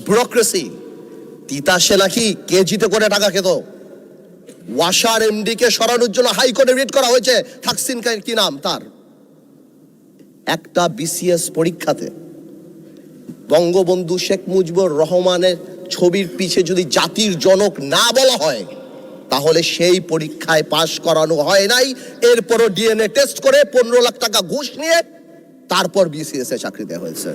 Bureaucracy. তিতাসে নাকি কেজিতে করে টাকা খেত। ওয়াসার এমডি কে সরানোর জন্য হাইকোর্টে রিট করা হয়েছে। থাকসিন কি নাম তার? একটা বিসিএস পরীক্ষাতে বঙ্গবন্ধু শেখ মুজিবুর রহমানের ছবির পিছে যদি জাতির জনক না বলা হয়, তাহলে সেই পরীক্ষায় পাশ করানো হয় নাই। এরপরও ডিএনএ টেস্ট করে 15 লাখ টাকা ঘুষ নিয়ে তারপর বিসিএস এ চাকরি দেওয়া হয়েছে।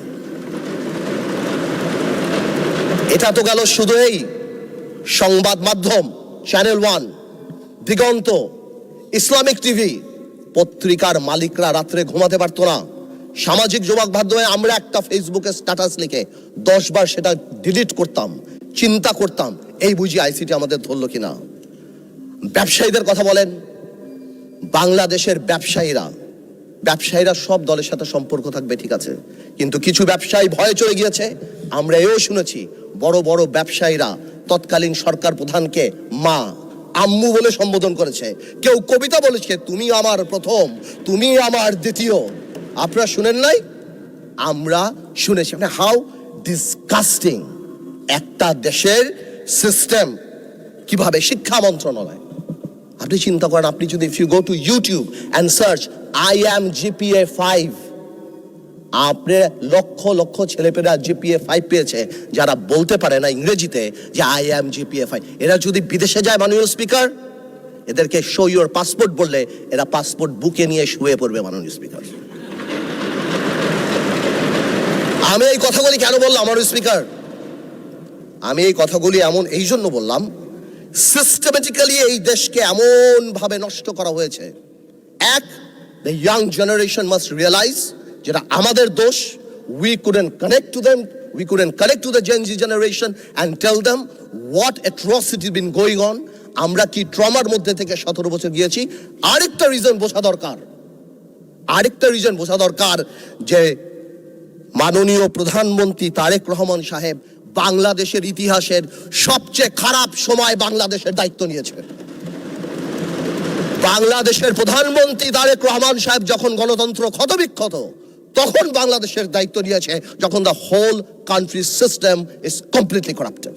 এটা তো গেল শুধু এই সংবাদ মাধ্যম, চ্যানেল 1, দিগন্ত, ইসলামিক টিভি। পত্রিকার মালিকরা রাত্রে ঘুমাতে পারতো না। সামাজিক যোগাযোগ মাধ্যমে আমরা একটা ফেসবুকে স্ট্যাটাস লিখে 10 বার সেটা ডিলিট করতাম, চিন্তা করতাম এই বুঝি আইসিটি আমাদের ধরলো কিনা। ব্যবসায়ীদের কথা বলেন, বাংলাদেশের ব্যবসায়ীরা সব দলের সাথে সম্পর্ক থাকবে, ঠিক আছে, কিন্তু কিছু ব্যবসায়ী ভয়ে চলে গিয়েছে। আমরা এও শুনেছি বড় বড় ব্যবসায়ীরা তৎকালীন সরকার প্রধানকে মা, আম্মু বলে সম্বোধন করেছে। কেউ কবিতা বলেছে, তুমি আমার প্রথম, তুমি আমার দ্বিতীয়। আপনারা শুনেন নাই? আমরা শুনেছি। মানে হাউ ডিসকাস্টিং একটা দেশের সিস্টেম। কিভাবে শিক্ষা মন্ত্রণালয়, আপনি চিন্তা করেন, আপনি যদি if you go to YouTube and search I am GPA 5, আপনি লক্ষ লক্ষ ছেলেপেলেরা জিপিএ 5 পেয়েছে যারা বলতে পারে না ইংরেজিতে যে আই অ্যাম জিপিএ 5। এরা যদি বিদেশে যায়, মাননীয় স্পিকার, এদেরকে শো ইউর পাসপোর্ট বললে এরা পাসপোর্ট বুকে নিয়ে শুয়ে পড়বে, মাননীয় স্পিকার। আমি এই কথাগুলি কেন বললাম মাননীয় স্পিকার? আমি এই কথাগুলি এই জন্য বললাম, সিস্টেমেটিক্যালি এই দেশকে এমন ভাবে নষ্ট করা হয়েছে। এক, the young generation must realise যেটা আমাদের দোষ। We couldn't connect to them, we couldn't connect to the gen Z generation and tell them what atrocity been going on. আমরা কি ট্রমার মধ্যে থেকে 17 বছর গিয়েছি। আরেকটা রিজন বোঝা দরকার যে মাননীয় প্রধানমন্ত্রী তারেক রহমান সাহেব বাংলাদেশের ইতিহাসের সবচেয়ে খারাপ সময় বাংলাদেশের দায়িত্ব নিয়েছে। বাংলাদেশের প্রধানমন্ত্রী তারেক রহমান সাহেব যখন গণতন্ত্র ক্ষতবিক্ষত, তখন বাংলাদেশের দায়িত্ব নিয়েছে, যখন the whole country system is completely corrupted.